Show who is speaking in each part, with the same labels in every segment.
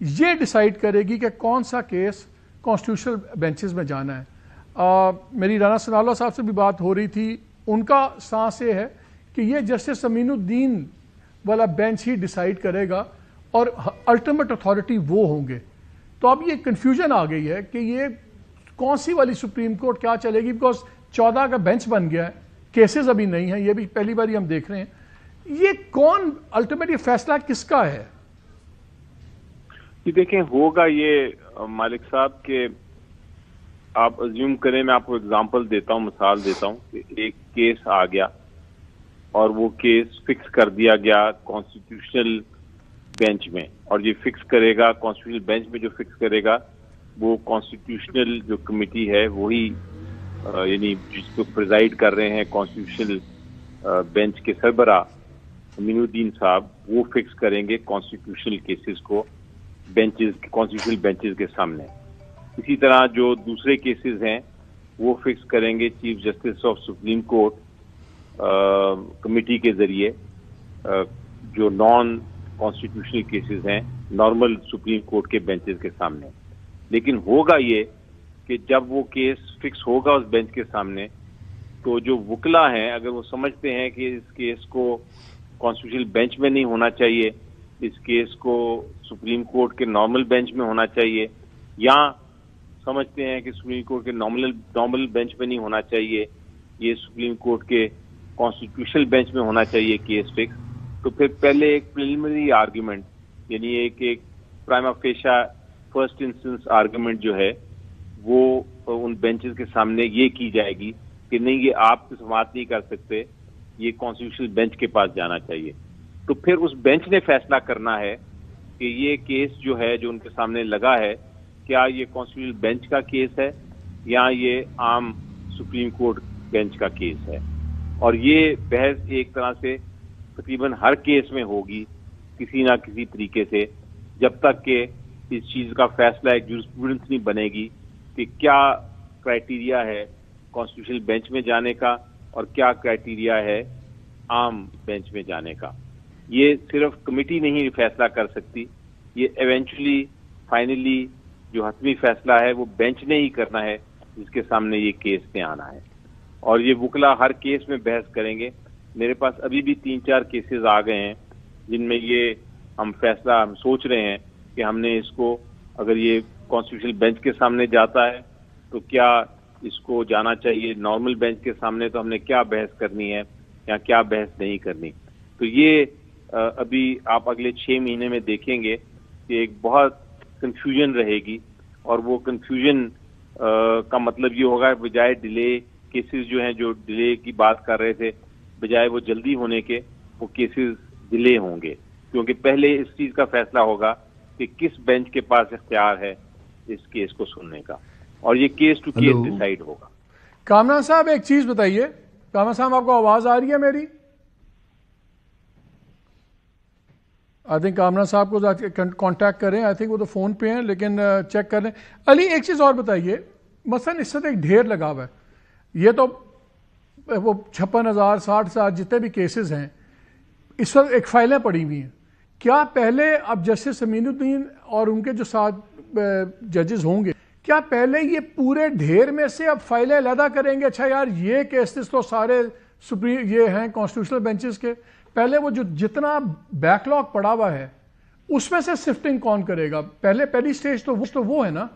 Speaker 1: یہ ڈیسائیڈ کرے گی کہ کون سا کیس کانسٹیٹیوشنل بینچز میں جانا ہے. میری رانا ثناء اللہ صاحب سے بھی بات ہو رہی تھی, ان کا سانس یہ ہے کہ یہ جسٹس امین الدین والا بینچ ہی ڈیسائیڈ کرے گا اور الٹیمیٹ اتھارٹی وہ ہوں گے. تو اب یہ کنفیوژن آ گئی ہے کہ یہ کون سی والی سپریم کورٹ کیا چلے گی, بیکاز 14 کا بینچ بن گیا ہے, کیسز ابھی نہیں ہیں, یہ بھی پہلی بار ہم دیکھ رہے ہیں. یہ کون الٹیمیٹ, یہ فیصلہ کس کا ہے؟
Speaker 2: دیکھیں ہوگا یہ مالک صاحب کہ آپ ازیوم کریں, میں آپ کو اگزامپل دیتا ہوں, مثال دیتا ہوں کہ ایک کیس آ گیا اور وہ کیس فکس کر دیا گیا کانسٹیٹیوشنل بینچ میں, اور یہ فکس کرے گا کانسٹیٹیوشنل بینچ میں, جو فکس کرے گا وہ کانسٹیٹیوشنل جو کمیٹی ہے وہی یعنی جس کو پریزائڈ کر رہے ہیں کانسٹیٹیوشنل بینچ کے سربراہ امین الدین صاحب, وہ فکس کریں گے کانسٹیٹیوشنل کیسز کو بینچز, کانسٹیٹیوشنل بینچز کے سامنے. اسی طرح جو دوسرے کیسز ہیں وہ فکس کریں گے chief justice of supreme court committee کے ذریعے, جو نان کانسٹیٹیوشنل کیسز ہیں نارمل سپریم کورٹ کے بینچز کے سامنے. لیکن ہوگا یہ کہ جب وہ کیس فکس ہوگا اس بینچ کے سامنے, تو جو وکلا ہیں اگر وہ سمجھتے ہیں کہ اس کیس کو کانسٹیٹیوشنل بینچ میں نہیں ہونا چاہیے, اس کیس کو سپریم کورٹ کے نارمل بینچ میں ہونا چاہیے, یا سمجھتے ہیں کہ سپریم کورٹ کے نارمل بینچ میں نہیں ہونا چاہیے, یہ سپریم کورٹ کے کانسٹیٹیوشنل بینچ میں ہونا چاہیے کیس فکس, تو پھر پہلے ایک پریلیمنری آرگیومنٹ یعنی ایک پرائما فیشا فرسٹ انسٹنس آرگیومنٹ جو ہے وہ ان بینچز کے سامنے یہ کی جائے گی کہ نہیں یہ آپ سماعت نہیں کر سکتے, یہ کانسٹیٹیوشنل بینچ کے پاس جانا چاہیے. تو پھر اس بینچ نے فیصلہ کرنا ہے کہ یہ کیس جو ہے جو ان کے سامنے لگا ہے کیا یہ کانسٹیٹیوشنل بینچ کا کیس ہے یا یہ عام سپریم کورٹ بینچ کا کیس ہے. اور یہ بحث ایک طرح سے تقریباً ہر کیس میں ہوگی کسی نہ کسی طریقے سے, جب تک کہ اس چیز کا فیصلہ ایک جورسپروڈنس نہیں بنے گی کہ کیا کرائیٹیریا ہے کانسٹیٹیوشنل بینچ میں جانے کا اور کیا کرائیٹیریا ہے عام بینچ میں جانے کا. یہ صرف کمیٹی نہیں فیصلہ کر سکتی, یہ ایونچولی فائنلی جو حتمی فیصلہ ہے وہ بینچ نے ہی کرنا ہے جس کے سامنے یہ کیس نے آنا ہے. اور یہ وکلا ہر کیس میں بحث کریں گے. میرے پاس ابھی بھی 3-4 کیسز آ گئے ہیں جن میں یہ ہم فیصلہ ہم سوچ رہے ہیں کہ ہم نے اس کو اگر یہ کانسٹیٹیوشنل بینچ کے سامنے جاتا ہے تو کیا اس کو جانا چاہیے نارمل بینچ کے سامنے, تو ہم نے کیا بحث کرنی ہے یا کیا بحث نہیں کرنی. تو یہ ابھی آپ اگلے 6 مہینے میں دیکھیں گے کہ ایک بہت کنفیوژن رہے گی, اور وہ کنفیوژن کا مطلب یہ ہوگا بجائے ڈیلے کیسز جو ہیں جو ڈیلے کی بات کر رہے تھے بجائے وہ جلدی ہونے کے وہ کیسز ڈیلے ہوں گے, کیونکہ پہلے اس چیز کا فیصلہ ہوگا کہ کس بینچ کے پاس اختیار ہے اس کیس کو سننے کا, اور یہ کیس ٹو کیس ڈیسائیڈ ہوگا.
Speaker 1: کامران صاحب ایک چیز بتائیے, کامران صاحب آپ کو آواز آ رہی ہے میری؟ آئی تھنک کامران صاحب کو کانٹیکٹ کریں, آئی تھنک وہ تو فون پہ ہیں لیکن چیک کر لیں. علی ایک چیز اور بتائیے, مثلا اس سے ایک ڈھیر لگا ہوا ہے, یہ تو وہ 56,000 60,000 جتنے بھی کیسز ہیں اس وقت ایک فائلیں پڑی ہوئی ہیں, کیا پہلے اب جسٹس امین الدین اور ان کے جو ساتھ ججز ہوں گے کیا پہلے یہ پورے ڈھیر میں سے اب فائلیں علیحدہ کریں گے, اچھا یار یہ کیسز تو سارے یہ ہیں کانسٹیٹیوشنل بینچز کے, پہلے وہ جو جتنا بیک لاگ پڑا ہوا ہے اس میں سے سفٹنگ کون کرے گا؟ پہلی سٹیج تو وہ ہے نا.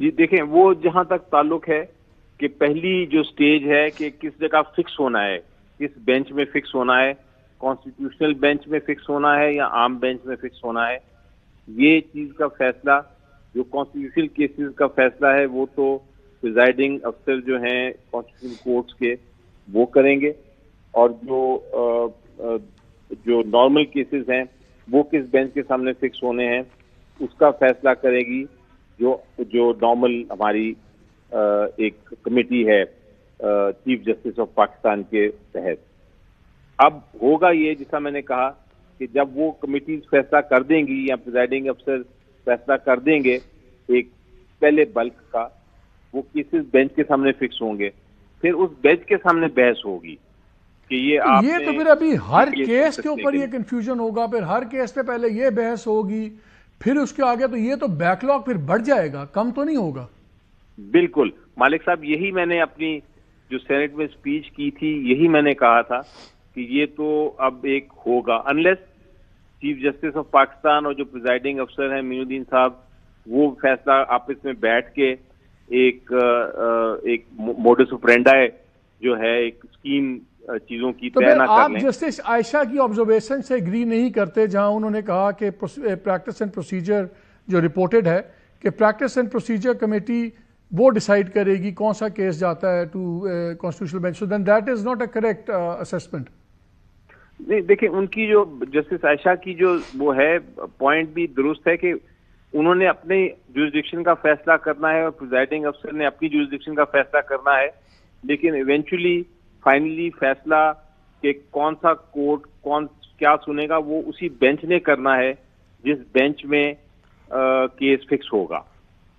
Speaker 2: جی دیکھیں, وہ جہاں تک تعلق ہے کہ پہلی جو سٹیج ہے کہ کس جگہ فکس ہونا ہے, کس بینچ میں فکس ہونا ہے, کانسٹیٹیوشنل بینچ میں فکس ہونا ہے یا عام بینچ میں فکس ہونا ہے, یہ چیز کا فیصلہ جو کانسٹیٹیوشنل کیسز کا فیصلہ ہے وہ تو پریزائڈنگ افسر جو ہیں کانسٹیٹیوشنل کورٹس کے وہ کریں گے, اور جو نارمل کیسز ہیں وہ کس بینچ کے سامنے فکس ہونے ہیں اس کا فیصلہ کرے گی جو نارمل ہماری ایک کمیٹی ہے چیف جسٹس آف پاکستان کے تحت. اب ہوگا یہ جیسا میں نے کہا کہ جب وہ کمیٹیز فیصلہ کر دیں گی یا پریزائڈنگ افسر فیصلہ کر دیں گے ایک پہلے بلک کا, وہ کیسز بینچ کے سامنے فکس ہوں گے, پھر اس بینچ کے سامنے بحث ہوگی کہ
Speaker 1: یہ تو پھر ابھی ہر کیس کے اوپر یہ کنفیوژن ہوگا, پھر ہر کیس پہ پہلے یہ بحث ہوگی پھر اس کے آگے تو یہ تو بیک لاگ پھر بڑھ جائے گا, کم تو نہیں ہوگا.
Speaker 2: بالکل مالک صاحب, یہی میں نے اپنی جو سینٹ میں سپیچ کی تھی یہی میں نے کہا تھا کہ یہ تو اب ایک ہوگا unless chief justice of Pakistan اور جو پریزائڈنگ افسر ہیں مین الدین صاحب وہ فیصلہ آپس میں بیٹھ کے ایک موڈس آپرینڈی جو ہے ایک اسکیم چیزوں کی طے نہ کر لیں.
Speaker 1: آپ جسٹس عائشہ کی آبزرویشن سے اگری نہیں کرتے جہاں انہوں نے کہا کہ پریکٹس اینڈ پروسیجر جو رپورٹڈ ہے کہ پریکٹس اینڈ پروسیجر کمیٹی وہ ڈیسائیڈ کرے گی کون سا کیس جاتا ہے to constitutional bench, so then that is not a correct assessment.
Speaker 2: نہیں دیکھیں, ان کی جو جسٹس عائشہ کی جو وہ ہے پوائنٹ بھی درست ہے کہ انہوں نے اپنے جورسڈکشن کا فیصلہ کرنا ہے اور پریزائڈنگ افسر نے اپنی جورسڈکشن کا فیصلہ کرنا ہے, لیکن ایونچولی فائنلی فیصلہ کہ کون سا کورٹ کون کیا سنے گا وہ اسی بینچ نے کرنا ہے جس بینچ میں کیس فکس ہوگا,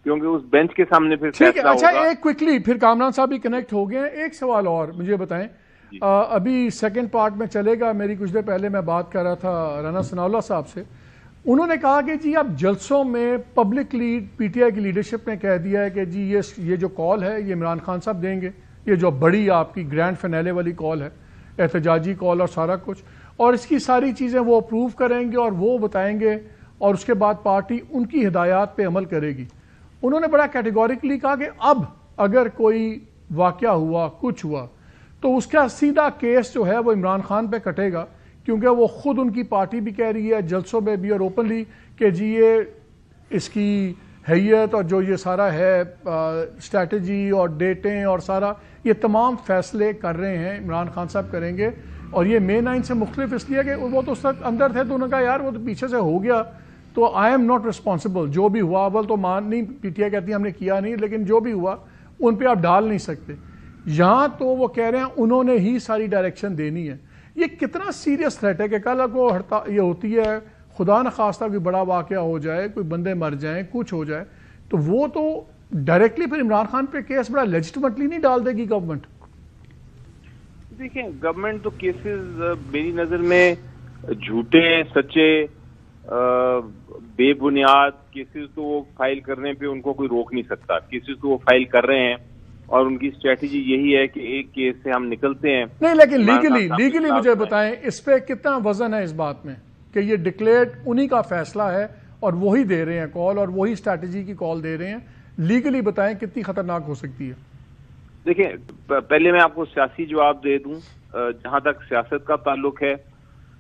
Speaker 2: کیونکہ اس بینچ کے سامنے پھر فیصلہ ہوگا.
Speaker 1: اچھا ایک کوئکلی پھر کامران صاحب بھی کنیکٹ ہو گئے ہیں, ایک سوال اور مجھے بتائیں, ابھی سیکنڈ پارٹ میں چلے گا, میری کچھ دیر پہلے میں بات کر رہا تھا رانا ثناء اللہ صاحب سے, انہوں نے کہا کہ جی اب جلسوں میں پبلکلی پی ٹی آئی کی لیڈرشپ نے کہہ دیا ہے کہ جی یہ جو کال ہے یہ عمران خان صاحب دیں گے, یہ جو بڑی آپ کی گرینڈ فنیلے والی کال ہے, احتجاجی کال اور سارا کچھ, اور اس کی ساری چیزیں وہ اپروو کریں گے اور وہ بتائیں گے اور اس کے بعد پارٹی ان کی ہدایات پہ عمل کرے گی. انہوں نے بڑا کیٹیگوریکلی کہا کہ اب اگر کوئی واقعہ ہوا کچھ ہوا تو اس کا سیدھا کیس جو ہے وہ عمران خان پہ کٹے گا, کیونکہ وہ خود ان کی پارٹی بھی کہہ رہی ہے جلسوں میں بھی اور اوپنلی کہ جی یہ اس کی حیت اور جو یہ سارا ہے اسٹریٹجی اور ڈیٹیں اور سارا یہ تمام فیصلے کر رہے ہیں عمران خان صاحب کریں گے, اور یہ مے 9 سے مختلف اس لیے کہ وہ تو اس وقت اندر تھے تو انہوں نے کہا یار وہ تو پیچھے سے ہو گیا تو آئی ایم ناٹ رسپانسبل, جو بھی ہوا اول تو مان نہیں پی ٹی آئی کہتی ہے ہم نے کیا نہیں, لیکن جو بھی ہوا ان پہ آپ ڈال نہیں سکتے. یہاں تو وہ کہہ رہے ہیں انہوں نے ہی ساری ڈائریکشن دینی ہے. یہ کتنا سیریس تھریٹ ہے کہ کل کو یہ ہوتی ہے خدا نخواستہ کوئی بڑا واقعہ ہو جائے, کوئی بندے مر جائیں, کچھ ہو جائے, تو وہ تو ڈائریکٹلی پھر عمران خان پہ کیس بڑا لیجٹیمیٹلی نہیں ڈال دے گی گورنمنٹ.
Speaker 2: دیکھیں گورنمنٹ تو کیسز میری نظر میں جھوٹے سچے بے بنیاد کیسز تو وہ فائل کرنے پہ ان کو کوئی روک نہیں سکتا. کیسز تو وہ فائل کر رہے ہیں اور ان کی اسٹریٹجی یہی ہے کہ ایک کیس سے ہم نکلتے ہیں.
Speaker 1: نہیں لیکن لیگلی مجھے بتائیں اس پہ کتنا وزن ہے اس بات میں کہ یہ ڈکلیئرڈ انہی کا فیصلہ ہے اور وہی دے رہے ہیں کال اور وہی اسٹریٹجی کی کال دے رہے ہیں, لیگلی بتائیں کتنی خطرناک ہو سکتی ہے.
Speaker 2: دیکھیں پہلے میں آپ کو سیاسی جواب دے دوں. جہاں تک سیاست کا تعلق ہے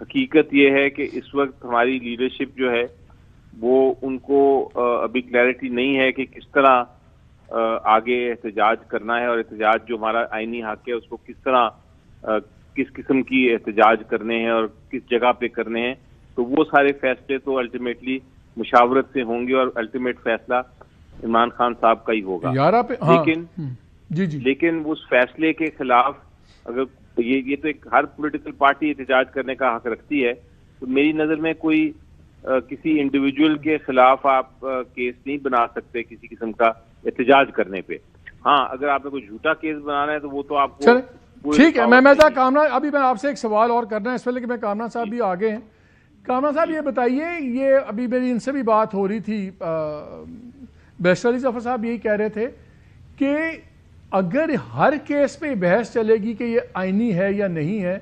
Speaker 2: حقیقت یہ ہے کہ اس وقت ہماری لیڈرشپ جو ہے وہ ان کو ابھی کلیئرٹی نہیں ہے کہ کس طرح آگے احتجاج کرنا ہے اور احتجاج جو ہمارا آئینی حق ہے اس کو کس طرح کس قسم کی احتجاج کرنے ہیں اور کس جگہ پہ کرنے ہیں. تو وہ سارے فیصلے تو الٹیمیٹلی مشاورت سے ہوں گے اور الٹیمیٹ فیصلہ عمران خان صاحب کا ہی ہوگا. لیکن اس فیصلے کے خلاف اگر یہ تو ایک ہر پولیٹیکل پارٹی احتجاج کرنے کا حق رکھتی ہے, تو میری نظر میں کوئی کسی انڈیویجول کے خلاف آپ کیس نہیں بنا سکتے کسی قسم کا احتجاج کرنے پہ. ہاں اگر آپ نے کوئی جھوٹا کیس بنانا ہے تو وہ تو آپ کو
Speaker 1: ٹھیک ہے. میں کامران ابھی میں آپ سے ایک سوال اور کرنا ہے اس ویلے کہ میں کامران صاحب بھی آگے ہیں. کامران صاحب یہ بتائیے, یہ ابھی میری ان سے بھی بات ہو رہی تھی, بیشتر علی ظفر صاحب یہی کہہ رہے تھے کہ اگر ہر کیس پہ بحث چلے گی کہ یہ آئینی ہے یا نہیں ہے,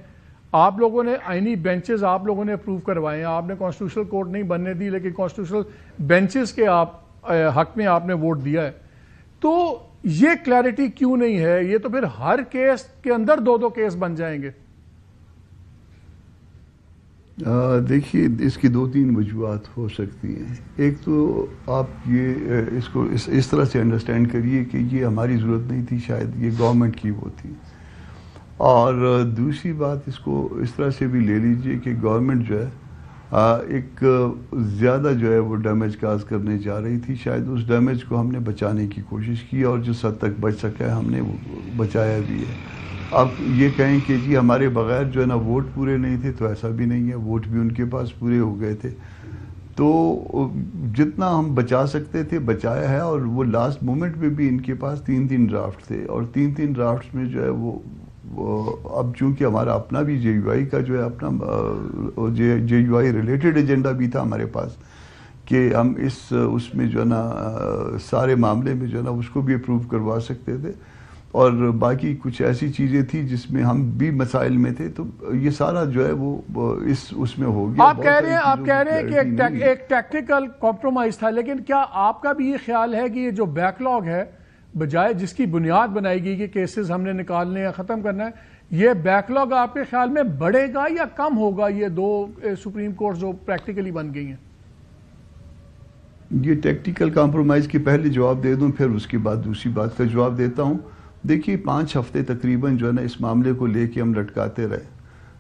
Speaker 1: آپ لوگوں نے آئینی بینچز آپ لوگوں نے اپروو کروائے ہیں, آپ نے کانسٹیٹیوشنل کورٹ نہیں بننے دی لیکن کانسٹیٹیوشنل بینچز کے آپ حق میں آپ نے ووٹ دیا ہے, تو یہ کلیئرٹی کیوں نہیں ہے؟ یہ تو پھر ہر کیس کے اندر دو کیس بن جائیں گے.
Speaker 3: دیکھیے اس کی 2-3 وجوہات ہو سکتی ہیں. ایک تو آپ یہ اس کو اس طرح سے انڈرسٹینڈ کریے کہ یہ ہماری ضرورت نہیں تھی, شاید یہ گورنمنٹ کی وہ تھی. اور دوسری بات اس کو اس طرح سے بھی لے لیجئے کہ گورنمنٹ جو ہے ایک زیادہ جو ہے وہ ڈیمیج کاز کرنے جا رہی تھی. شاید اس ڈیمیج کو ہم نے بچانے کی کوشش کی اور جس حد تک بچ سکا ہے ہم نے وہ بچایا بھی ہے. اب یہ کہیں کہ جی ہمارے بغیر جو ہے نا ووٹ پورے نہیں تھے, تو ایسا بھی نہیں ہے, ووٹ بھی ان کے پاس پورے ہو گئے تھے. تو جتنا ہم بچا سکتے تھے بچایا ہے. اور وہ لاسٹ مومنٹ میں بھی ان کے پاس 3 ڈرافٹ تھے, اور 3 ڈرافٹس میں جو ہے وہ اب چونکہ ہمارا اپنا بھی جے یو آئی کا جو ہے اپنا جے یو آئی ریلیٹڈ ایجنڈا بھی تھا ہمارے پاس کہ ہم اس میں جو ہے نا سارے معاملے میں جو ہے نا اس کو بھی اپروو کروا سکتے تھے، اور باقی کچھ ایسی چیزیں تھی جس میں ہم بھی مسائل میں تھے، تو یہ سارا جو ہے وہ اس میں ہو گیا۔
Speaker 1: آپ کہہ رہے ہیں کہ ایک ٹیکنیکل کمپرومائز تھا، لیکن کیا آپ کا بھی یہ خیال ہے کہ یہ جو بیک لاگ ہے بجائے جس کی بنیاد بنائی گئی کہ کیسز ہم نے نکالنے یا ختم کرنا ہے، یہ بیک لاگ آپ کے خیال میں بڑھے گا یا کم ہوگا یہ دو سپریم کورٹ جو پریکٹیکلی بن گئی ہیں؟
Speaker 3: یہ ٹیکنیکل کمپرومائز کی پہلے جواب دے دوں، پھر اس کے بعد دوسری بات کا جواب دیتا ہوں۔ دیکھیے 5 ہفتے تقریباً جو ہے نا اس معاملے کو لے کے ہم لٹکاتے رہے،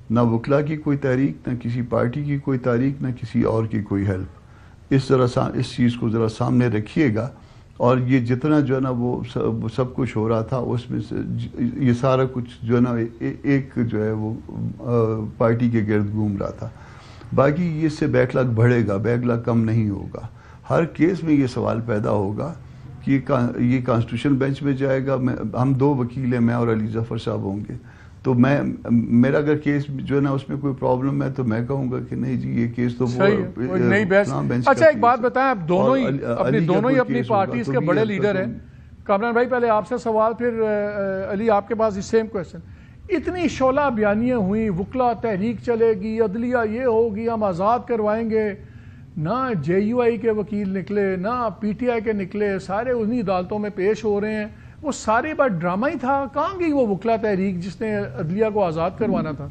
Speaker 3: نہ وکلا کی کوئی تحریک، نہ کسی پارٹی کی کوئی تحریک، نہ کسی اور کی کوئی ہیلپ۔ اس چیز کو ذرا سامنے رکھیے گا، اور یہ جتنا جو ہے نا وہ سب کچھ ہو رہا تھا اس میں سے یہ سارا کچھ جو ہے نا ایک جو ہے وہ پارٹی کے گرد گھوم رہا تھا۔ باقی یہ اس سے بیک لاگ بڑھے گا، بیک لاگ کم نہیں ہوگا۔ ہر کیس میں یہ سوال پیدا ہوگا کہ یہ کانسٹیٹیوشن بینچ میں جائے گا، ہم 2 وکیل ہیں، میں اور علی ظفر صاحب ہوں گے، تو میرا اگر کیس جو ہے نا اس میں کوئی پرابلم ہے تو میں کہوں گا کہ نہیں جی یہ کیس تو
Speaker 1: نہیں بحث۔ اچھا ایک بات بتائیں، آپ دونوں ہی اپنی پارٹیز کے بڑے لیڈر ہیں۔ کامران بھائی پہلے آپ سے سوال، پھر علی آپ کے پاس سیم کویسچن۔ اتنی شعلہ بیانیاں ہوئیں، وکلا تحریک چلے گی، عدلیہ یہ ہوگی، ہم آزاد کروائیں گے، نہ جے یو آئی کے وکیل نکلے، نہ پی ٹی آئی کے نکلے، سارے انہی عدالتوں میں پیش ہو رہے ہیں، وہ سارے بات ڈرامہ ہی تھا۔ کہاں گئی وہ وکلا تحریک جس نے عدلیہ کو آزاد کروانا تھا؟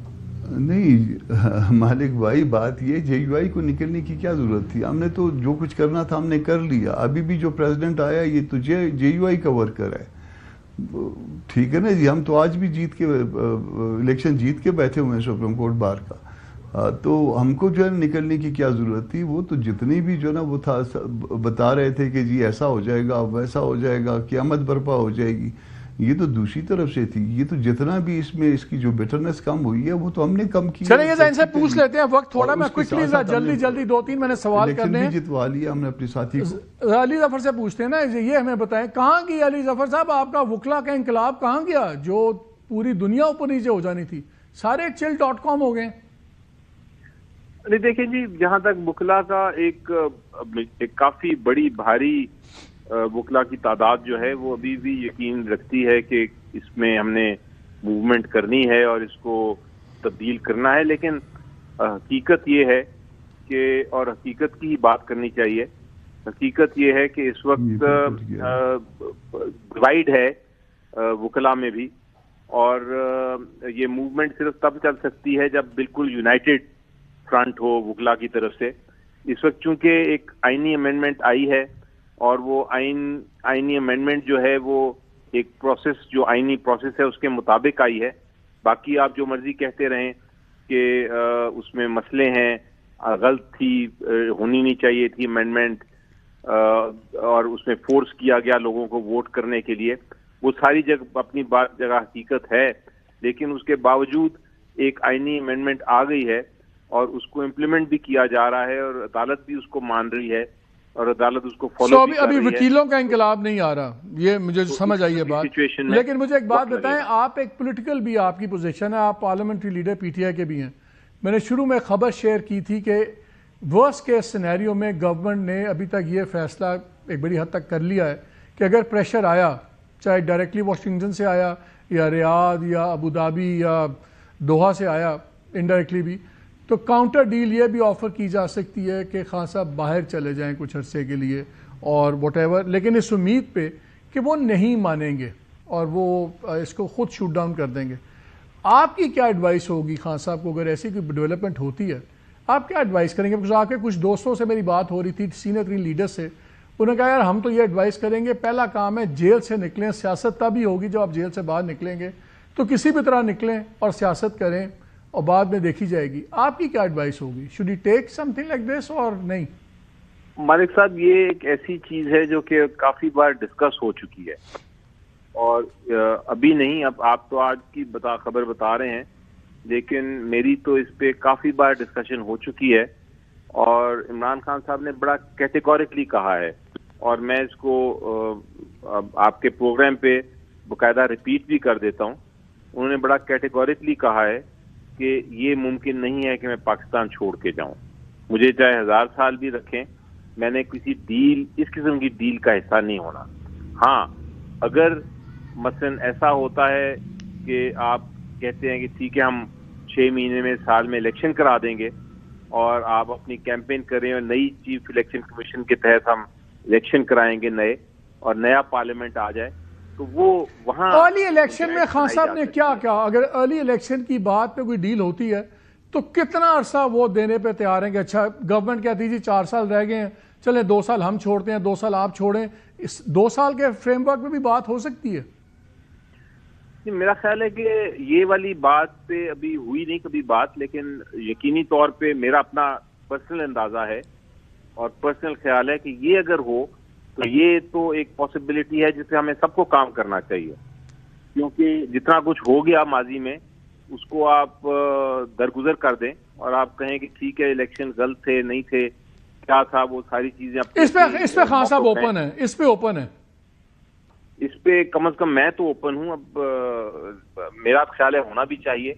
Speaker 3: نہیں مالک بھائی، بات یہ جے یو آئی کو نکلنے کی کیا ضرورت تھی؟ ہم نے تو جو کچھ کرنا تھا ہم نے کر لیا۔ ابھی بھی جو پریزیڈنٹ آیا یہ تو جے یو آئی کا ورکر ہے، ٹھیک ہے نا جی۔ ہم تو آج بھی الیکشن جیت کے بیٹھے ہوئے ہیں سپریم کورٹ بار کا، تو ہم کو جو ہے نکلنے کی کیا ضرورت تھی؟ وہ تو جتنی بھی جو ہے نا وہ تھا بتا رہے تھے کہ جی ایسا ہو جائے گا، ویسا ہو جائے گا، قیامت برپا ہو جائے گی، یہ تو دوسری طرف سے تھی۔ یہ تو جتنا بھی اس میں اس کی جو بیٹرنس کم ہوئی ہے وہ تو ہم نے کم کی۔
Speaker 1: چلیں یہ ان سے پوچھ لیتے ہیں، وقت تھوڑا، میں کوئکلی جلدی 2-3 میں نے سوال کرنے ہیں۔
Speaker 3: بھی جتوا لیا ہم نے اپنے ساتھی کو۔
Speaker 1: علی ظفر سے پوچھتے ہیں نا، یہ ہمیں بتائیں کہاں گئی علی ظفر صاحب آپ کا وکلا کا انقلاب؟ کہاں گیا جو پوری دنیا اوپر نیچے ہو جانی تھی؟ سارے chill.com ہو گئے۔
Speaker 2: نہیں دیکھیں جی، جہاں تک وکلا کا ایک کافی بڑی بھاری وکلا کی تعداد جو ہے وہ ابھی بھی یقین رکھتی ہے کہ اس میں ہم نے موومنٹ کرنی ہے اور اس کو تبدیل کرنا ہے، لیکن حقیقت یہ ہے کہ، اور حقیقت کی ہی بات کرنی چاہیے، حقیقت یہ ہے کہ اس وقت ڈیوائیڈ ہے وکلا میں بھی، اور یہ موومنٹ صرف تب چل سکتی ہے جب بالکل یونائٹڈ فرنٹ ہو وکلا کی طرف سے۔ اس وقت چونکہ ایک آئینی امینڈمنٹ آئی ہے، اور وہ آئینی امینڈمنٹ جو ہے وہ ایک پروسیس، جو آئینی پروسیس ہے اس کے مطابق آئی ہے۔ باقی آپ جو مرضی کہتے رہیں کہ اس میں مسئلے ہیں، غلط تھی، ہونی نہیں چاہیے تھی امینڈمنٹ، اور اس میں فورس کیا گیا لوگوں کو ووٹ کرنے کے لیے، وہ ساری جگہ اپنی جگہ حقیقت ہے، لیکن اس کے باوجود ایک آئینی امینڈمنٹ آ گئی ہے اور اس کو امپلیمنٹ بھی کیا جا رہا ہے، اور عدالت بھی اس کو مان رہی ہے، اور عدالت اس کو فالو بھی کر رہی ہے۔
Speaker 1: ابھی وکیلوں کا انقلاب نہیں آ رہا، یہ مجھے سمجھ آئی ہے بات، لیکن مجھے ایک بات بتائیں، آپ ایک پولیٹیکل بھی آپ کی پوزیشن ہے، آپ parliamentary leader P T I کے بھی ہیں۔ میں نے شروع میں خبر شیئر کی تھی کہ ورسٹ کیس سینیریو میں گورنمنٹ نے ابھی تک یہ فیصلہ ایک بڑی حد تک کر لیا ہے کہ اگر پریشر آیا، چاہے ڈائریکٹلی واشنگٹن سے آیا یا ریاض یا ابو دھابی یا دوحہ سے آیا انڈائریکٹلی بھی، تو کاؤنٹر ڈیل یہ بھی آفر کی جا سکتی ہے کہ خان صاحب باہر چلے جائیں کچھ عرصے کے لیے اور واٹ ایور، لیکن اس امید پہ کہ وہ نہیں مانیں گے اور وہ اس کو خود شوٹ ڈاؤن کر دیں گے۔ آپ کی کیا ایڈوائس ہوگی خان صاحب کو اگر ایسی کوئی ڈیولپمنٹ ہوتی ہے؟ آپ کیا ایڈوائس کریں گے؟ because آپ کے کچھ دوستوں سے میری بات ہو رہی تھی، سینئر 3 لیڈر سے، انہوں نے کہا یار ہم تو یہ ایڈوائس کریں گے، پہلا کام ہے جیل سے نکلیں، سیاست تب ہی ہوگی جب آپ جیل سے باہر نکلیں گے، تو کسی بھی طرح نکلیں اور سیاست کریں اور بعد میں دیکھی جائے گی۔ آپ کی کیا ایڈوائس ہوگی؟ should he take something like this اور نہیں؟
Speaker 2: مالک صاحب، یہ ایک ایسی چیز ہے جو کہ کافی بار ڈسکس ہو چکی ہے، اور ابھی نہیں، اب آپ تو آج کی خبر بتا رہے ہیں، لیکن میری تو اس پہ کافی بار ڈسکشن ہو چکی ہے، اور عمران خان صاحب نے بڑا کیٹیگوریکلی کہا ہے، اور میں اس کو آپ کے پروگرام پہ باقاعدہ ریپیٹ بھی کر دیتا ہوں۔ انہوں نے بڑا کیٹیگوریکلی کہا ہے کہ یہ ممکن نہیں ہے کہ میں پاکستان چھوڑ کے جاؤں، مجھے چاہے 1000 سال بھی رکھیں، میں نے کسی ڈیل, اس قسم کی ڈیل کا حصہ نہیں ہونا. ہاں اگر مثلاً ایسا ہوتا ہے کہ آپ کہتے ہیں کہ ٹھیک ہے ہم 6 مہینے میں, سال میں الیکشن کرا دیں گے اور آپ اپنی کیمپین کریں اور نئی چیف الیکشن کمیشن کے تحت ہم الیکشن کرائیں گے نئے, اور نیا پارلیمنٹ آ جائے, تو وہ وہاں
Speaker 1: ارلی الیکشن میں خان صاحب نے کیا کہا, اگر ارلی الیکشن کی بات پہ کوئی ڈیل ہوتی ہے تو کتنا عرصہ وہ دینے پہ تیار ہیں کہ اچھا گورنمنٹ کہتی جی 4 سال رہ گئے ہیں, چلیں 2 سال ہم چھوڑتے ہیں, 2 سال آپ چھوڑیں, اس 2 سال کے فریم ورک میں بھی بات ہو سکتی ہے؟
Speaker 2: میرا خیال ہے کہ یہ والی بات پہ ابھی ہوئی نہیں کبھی بات, لیکن یقینی طور پہ میرا اپنا پرسنل اندازہ ہے اور پرسنل خیال ہے کہ یہ اگر ہو تو یہ تو ایک پاسبلٹی ہے جس سے ہمیں سب کو کام کرنا چاہیے, کیونکہ جتنا کچھ ہو گیا ماضی میں اس کو آپ درگزر کر دیں اور آپ کہیں کہ ٹھیک ہے الیکشن غلط تھے نہیں تھے کیا تھا, وہ ساری چیزیں
Speaker 1: اس پہ خان صاحب اوپن ہے, اس پہ اوپن ہے,
Speaker 2: اس پہ کم از کم میں تو اوپن ہوں. اب میرا خیال ہے ہونا بھی چاہیے,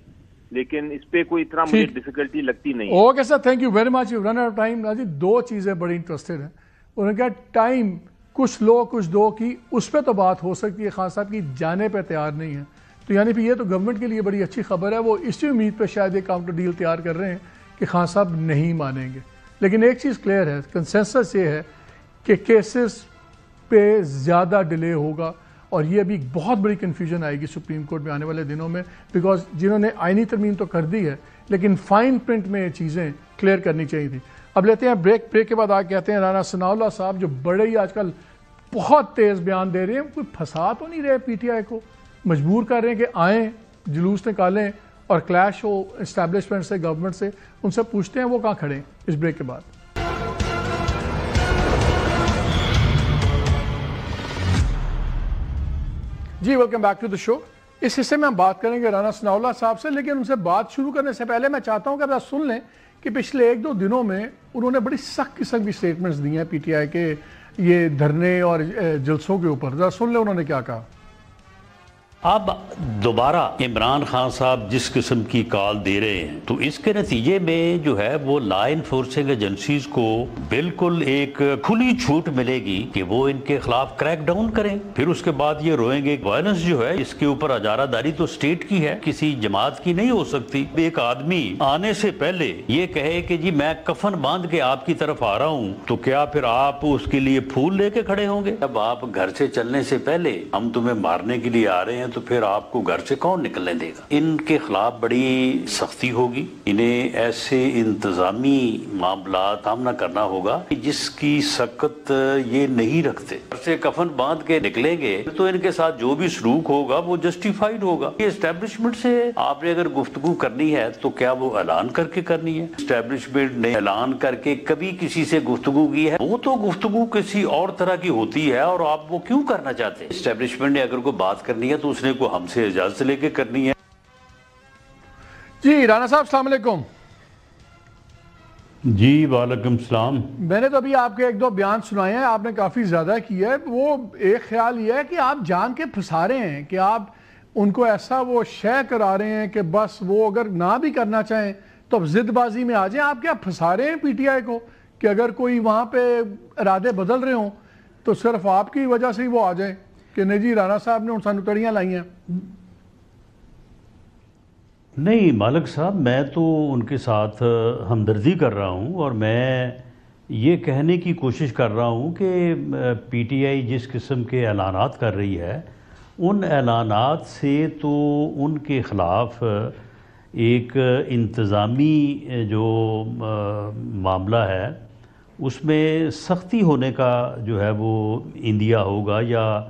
Speaker 2: لیکن اس پہ کوئی اتنا مجھے ڈیفیکلٹی لگتی نہیں.
Speaker 1: Okay sir, thank you very much, run out of time. راجی 2 چیزیں بڑی انٹرسٹڈ ہیں, انہوں نے کہا ٹائم کچھ لو کچھ دو کی, اس پہ تو بات ہو سکتی ہے, خان صاحب کی جانے پہ تیار نہیں ہے, تو یعنی پھر یہ تو گورنمنٹ کے لیے بڑی اچھی خبر ہے. وہ اسی امید پہ شاید ایک کاؤنٹر ڈیل تیار کر رہے ہیں کہ خان صاحب نہیں مانیں گے. لیکن ایک چیز کلیئر ہے, کنسنسس یہ ہے کہ کیسز پہ زیادہ ڈیلے ہوگا, اور یہ ابھی بہت بڑی کنفیوژن آئے گی سپریم کورٹ میں آنے والے دنوں میں, بیکاز جنہوں نے آئینی ترمیم تو کر دی ہے لیکن فائن پرنٹ میں یہ چیزیں کلیئر کرنی چاہیے تھی. اب لیتے ہیں بریک کے بعد آ کہتے ہیں رانا ثناء اللہ صاحب جو بڑے ہی آج کل بہت تیز بیان دے رہے ہیں, کوئی پھنسا تو نہیں رہے پی ٹی آئی کو, مجبور کر رہے ہیں کہ آئیں جلوس نکالیں اور کلیش ہو اسٹیبلشمنٹ سے, گورنمنٹ سے. ان سے پوچھتے ہیں وہ کہاں کھڑے ہیں اس بریک کے بعد. جی ویلکم بیک ٹو دا شو. اس حصے میں ہم بات کریں گے رانا ثناء اللہ صاحب سے, لیکن ان سے بات شروع کرنے سے پہلے میں چاہتا ہوں کہ آپ سن لیں کہ پچھلے 1-2 دنوں میں انہوں نے بڑی سخت قسم کی سٹیٹمنٹس دی ہیں پی ٹی آئی کے یہ دھرنے اور جلسوں کے اوپر. ذرا سن لیں انہوں نے کیا کہا.
Speaker 4: اب دوبارہ عمران خان صاحب جس قسم کی کال دے رہے ہیں تو اس کے نتیجے میں جو ہے وہ لا انفورسنگ ایجنسیز کو بالکل ایک کھلی چھوٹ ملے گی کہ وہ ان کے خلاف کریک ڈاؤن کریں. پھر اس کے بعد یہ روئیں گے. وائلنس جو ہے اس کے اوپر اجارہ داری تو اسٹیٹ کی ہے, کسی جماعت کی نہیں ہو سکتی. ایک آدمی آنے سے پہلے یہ کہے کہ جی میں کفن باندھ کے آپ کی طرف آ رہا ہوں, تو کیا پھر آپ اس کے لیے پھول لے کے کھڑے ہوں گے؟ اب آپ گھر سے چلنے سے پہلے ہم تمہیں مارنے کے لیے آ رہے ہیں تو پھر آپ کو گھر سے کون نکلنے دے گا؟ ان کے خلاف بڑی سختی ہوگی. انہیں ایسے انتظامی معاملات سامنا کرنا ہوگا جس کی سکت یہ نہیں رکھتے. گھر سے کفن باندھ کے نکلیں گے تو ان کے ساتھ جو بھی سلوک ہوگا وہ جسٹیفائیڈ ہوگا. یہ اسٹیبلشمنٹ سے آپ نے اگر گفتگو کرنی ہے تو کیا وہ اعلان کر کے کرنی ہے؟ اسٹیبلشمنٹ نے اعلان کر کے کبھی کسی سے گفتگو کی ہے؟ وہ تو گفتگو کسی اور طرح کی ہوتی ہے, اور آپ وہ کیوں کرنا چاہتے ہیں؟ اسٹیبلشمنٹ نے اگر کوئی بات کرنی ہے تو اس نے کو ہم سے اجازت لے کے کرنی ہے.
Speaker 1: جی رانا صاحب السلام علیکم.
Speaker 4: جی وعلیکم السلام.
Speaker 1: میں نے تو ابھی آپ کے 1-2 بیان سنائے ہیں, آپ نے کافی زیادہ کیا ہے. وہ ایک خیال یہ ہے کہ آپ جان کے پھنسا رہے ہیں کہ آپ ان کو ایسا وہ شے کرا رہے ہیں کہ بس وہ اگر نہ بھی کرنا چاہیں تو اب ضد بازی میں آ جائیں. آپ کیا پھنسا رہے ہیں پی ٹی آئی کو کہ اگر کوئی وہاں پہ ارادے بدل رہے ہوں تو صرف آپ کی وجہ سے ہی وہ آ جائیں کہ نہیں جی رانا صاحب نے ان سانو تڑیاں لائی ہیں؟
Speaker 4: نہیں مالک صاحب, میں تو ان کے ساتھ ہمدردی کر رہا ہوں, اور میں یہ کہنے کی کوشش کر رہا ہوں کہ پی ٹی آئی جس قسم کے اعلانات کر رہی ہے ان اعلانات سے تو ان کے خلاف ایک انتظامی جو معاملہ ہے اس میں سختی ہونے کا جو ہے وہ اندیا ہوگا, یا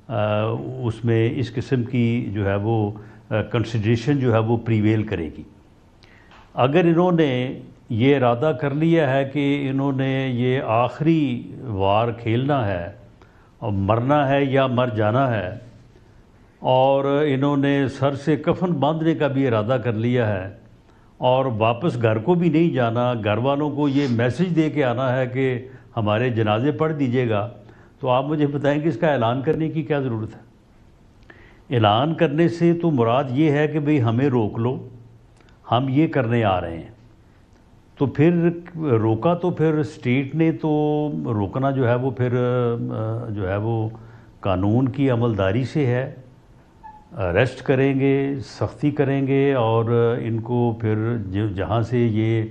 Speaker 4: اس میں اس قسم کی جو ہے وہ کنسیڈریشن جو ہے وہ پریویل کرے گی. اگر انہوں نے یہ ارادہ کر لیا ہے کہ انہوں نے یہ آخری وار کھیلنا ہے اور مرنا ہے یا مر جانا ہے, اور انہوں نے سر سے کفن باندھنے کا بھی ارادہ کر لیا ہے اور واپس گھر کو بھی نہیں جانا, گھر والوں کو یہ میسج دے کے آنا ہے کہ ہمارے جنازے پڑھ دیجیے گا, تو آپ مجھے بتائیں کہ اس کا اعلان کرنے کی کیا ضرورت ہے؟ اعلان کرنے سے تو مراد یہ ہے کہ بھئی ہمیں روک لو, ہم یہ کرنے آ رہے ہیں. تو پھر روکا تو پھر اسٹیٹ نے تو روکنا جو ہے وہ پھر جو ہے وہ قانون کی عملداری سے ہے. اریسٹ کریں گے, سختی کریں گے, اور ان کو پھر جہاں سے یہ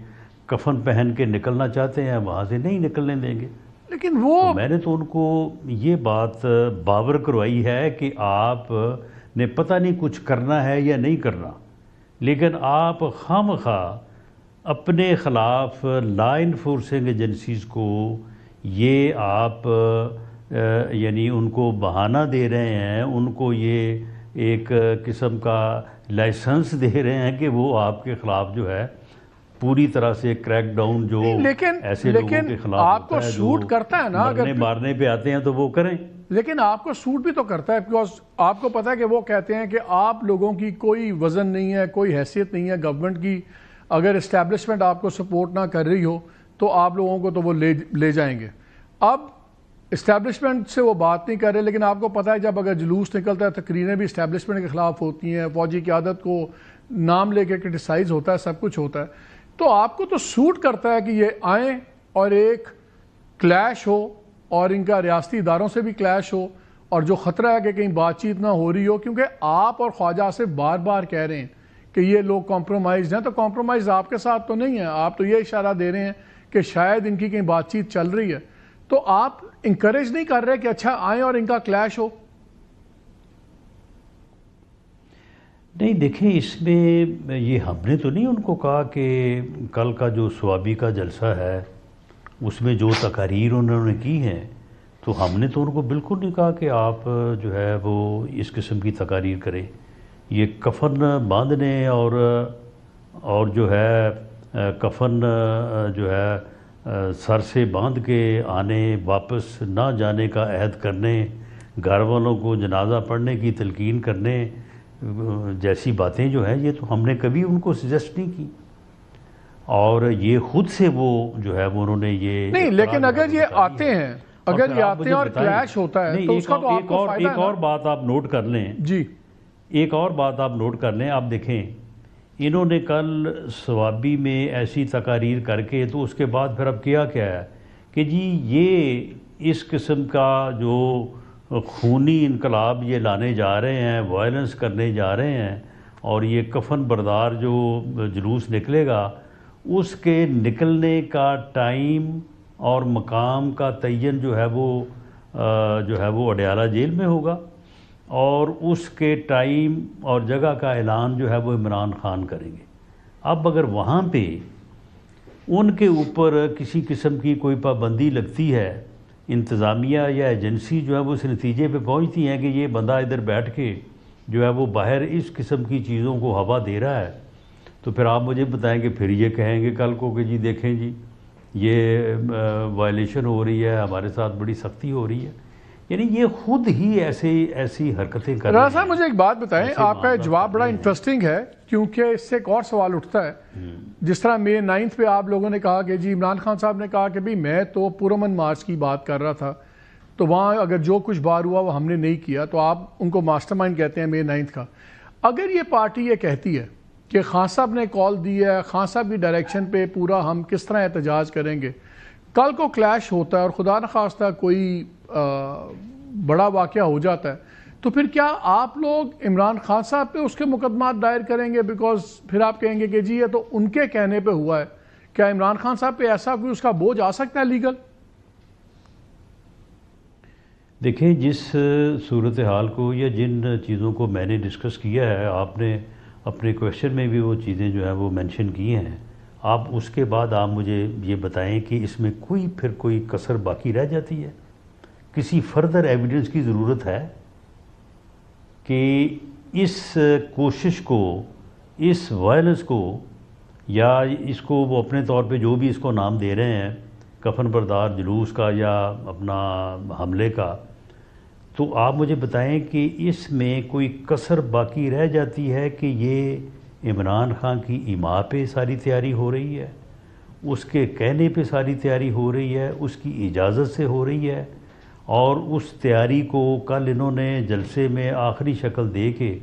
Speaker 4: کفن پہن کے نکلنا چاہتے ہیں وہاں سے نہیں نکلنے دیں گے.
Speaker 1: لیکن وہ
Speaker 4: تو میں نے تو ان کو یہ بات باور کروائی ہے کہ آپ نے پتہ نہیں کچھ کرنا ہے یا نہیں کرنا, لیکن آپ خواہ اپنے خلاف لا انفورسنگ ایجنسیز کو یہ آپ یعنی ان کو بہانہ دے رہے ہیں, ان کو یہ ایک قسم کا لائسنس دے رہے ہیں کہ وہ آپ کے خلاف جو ہے پوری طرح سے کریک ڈاؤن جو ایسے لوگوں کے خلاف
Speaker 1: آپ کو سوٹ کرتا ہے نا,
Speaker 4: اگر مارنے پہ آتے ہیں تو وہ کریں.
Speaker 1: لیکن آپ کو سوٹ بھی تو کرتا ہے, بیکاز آپ کو پتا ہے کہ وہ کہتے ہیں کہ آپ لوگوں کی کوئی وزن نہیں ہے, کوئی حیثیت نہیں ہے گورنمنٹ کی, اگر اسٹیبلشمنٹ آپ کو سپورٹ نہ کر رہی ہو تو آپ لوگوں کو تو وہ لے جائیں گے. اب اسٹیبلشمنٹ سے وہ بات نہیں کر رہے, لیکن آپ کو پتا ہے جب اگر جلوس نکلتا ہے تقریریں بھی اسٹیبلشمنٹ کے خلاف ہوتی ہیں, فوجی قیادت کو نام لے کے کرٹیسائز ہوتا ہے, سب کچھ ہوتا ہے, تو آپ کو تو سوٹ کرتا ہے کہ یہ آئیں اور ایک کلیش ہو, اور ان کا ریاستی اداروں سے بھی کلیش ہو, اور جو خطرہ ہے کہ کہیں بات چیت نہ ہو رہی ہو, کیونکہ آپ اور خواجہ آصف بار بار کہہ رہے ہیں کہ یہ لوگ کمپرومائز ہیں, تو کمپرومائز آپ کے ساتھ تو نہیں ہے, آپ تو یہ اشارہ دے رہے ہیں کہ شاید ان کی کہیں بات چیت چل رہی ہے, تو آپ انکریج نہیں کر رہے کہ اچھا آئیں اور ان کا کلیش ہو.
Speaker 4: نہیں دیکھیں, اس میں یہ ہم نے تو نہیں ان کو کہا کہ کل کا جو سوابی کا جلسہ ہے اس میں جو تقاریر انہوں نے کی ہیں, تو ہم نے تو ان کو بالکل نہیں کہا کہ آپ جو ہے وہ اس قسم کی تقاریر کریں. یہ کفن باندھنے اور جو ہے کفن جو ہے سر سے باندھ کے آنے, واپس نہ جانے کا عہد کرنے, گھر والوں کو جنازہ پڑھنے کی تلقین کرنے جیسی باتیں جو ہیں یہ تو ہم نے کبھی ان کو سجیسٹ نہیں کی, اور یہ خود سے وہ جو ہے وہ انہوں نے یہ
Speaker 1: نہیں. لیکن اگر یہ آتے ہیں, اگر یہ آتے ہیں اور کلیش ہوتا ہے تو اس کا تو آپ کو فائدہ ہے.
Speaker 4: ایک اور بات آپ نوٹ کر لیں
Speaker 1: جی,
Speaker 4: ایک اور بات آپ نوٹ کر لیں. آپ دیکھیں انہوں نے کل سوابی میں ایسی تقاریر کر کے تو اس کے بعد پھر اب کیا ہے کہ جی یہ اس قسم کا جو خونی انقلاب یہ لانے جا رہے ہیں, وائلنس کرنے جا رہے ہیں, اور یہ کفن بردار جو جلوس نکلے گا اس کے نکلنے کا ٹائم اور مقام کا تعین جو ہے وہ اڈیالہ جیل میں ہوگا, اور اس کے ٹائم اور جگہ کا اعلان جو ہے وہ عمران خان کریں گے. اب اگر وہاں پہ ان کے اوپر کسی قسم کی کوئی پابندی لگتی ہے, انتظامیہ یا ایجنسی جو ہے وہ اس نتیجے پہ پہنچتی ہیں کہ یہ بندہ ادھر بیٹھ کے جو ہے وہ باہر اس قسم کی چیزوں کو ہوا دے رہا ہے, تو پھر آپ مجھے بتائیں کہ پھر یہ کہیں گے کل کو کہ جی دیکھیں جی یہ وائلیشن ہو رہی ہے, ہمارے ساتھ بڑی سختی ہو رہی ہے. یعنی یہ خود ہی ایسی حرکتیں کر رہے ہیں.
Speaker 1: راز صاحب مجھے ایک بات بتائیں, آپ کا جواب بڑا انٹرسٹنگ ہے, کیونکہ اس سے ایک اور سوال اٹھتا ہے. جس طرح May 9 پہ آپ لوگوں نے کہا کہ جی عمران خان صاحب نے کہا کہ بھی میں تو پرامن مارچ کی بات کر رہا تھا, تو وہاں اگر جو کچھ بار ہوا وہ ہم نے نہیں کیا, تو آپ ان کو ماسٹر مائنڈ کہتے ہیں May 9 کا. اگر یہ پارٹی یہ کہتی ہے کہ خان صاحب نے کال دی ہے, خان صاحب کی ڈائریکشن پہ پورا ہم کس طرح احتجاج کریں گے, کل کو کلیش ہوتا ہے اور خدا نخواستہ کوئی بڑا واقعہ ہو جاتا ہے, تو پھر کیا آپ لوگ عمران خان صاحب پہ اس کے مقدمات دائر کریں گے؟ بیکاز پھر آپ کہیں گے کہ جی یہ تو ان کے کہنے پہ ہوا ہے. کیا عمران خان صاحب پہ ایسا کوئی اس کا بوجھ آ سکتا ہے لیگل؟
Speaker 4: دیکھیں جس صورتحال کو یا جن چیزوں کو میں نے ڈسکس کیا ہے, آپ نے اپنے کویشچن میں بھی وہ چیزیں جو ہیں وہ مینشن کی ہیں, آپ اس کے بعد آپ مجھے یہ بتائیں کہ اس میں کوئی کسر باقی رہ جاتی ہے, کسی فردر ایویڈنس کی ضرورت ہے کہ اس کوشش کو, اس وائلنس کو, یا اس کو وہ اپنے طور پہ جو بھی اس کو نام دے رہے ہیں کفن بردار جلوس کا یا اپنا حملے کا, تو آپ مجھے بتائیں کہ اس میں کوئی کسر باقی رہ جاتی ہے کہ یہ عمران خان کی ایما پہ ساری تیاری ہو رہی ہے, اس کے کہنے پہ ساری تیاری ہو رہی ہے, اس کی اجازت سے ہو رہی ہے, اور اس تیاری کو کل انہوں نے جلسے میں آخری شکل دے کے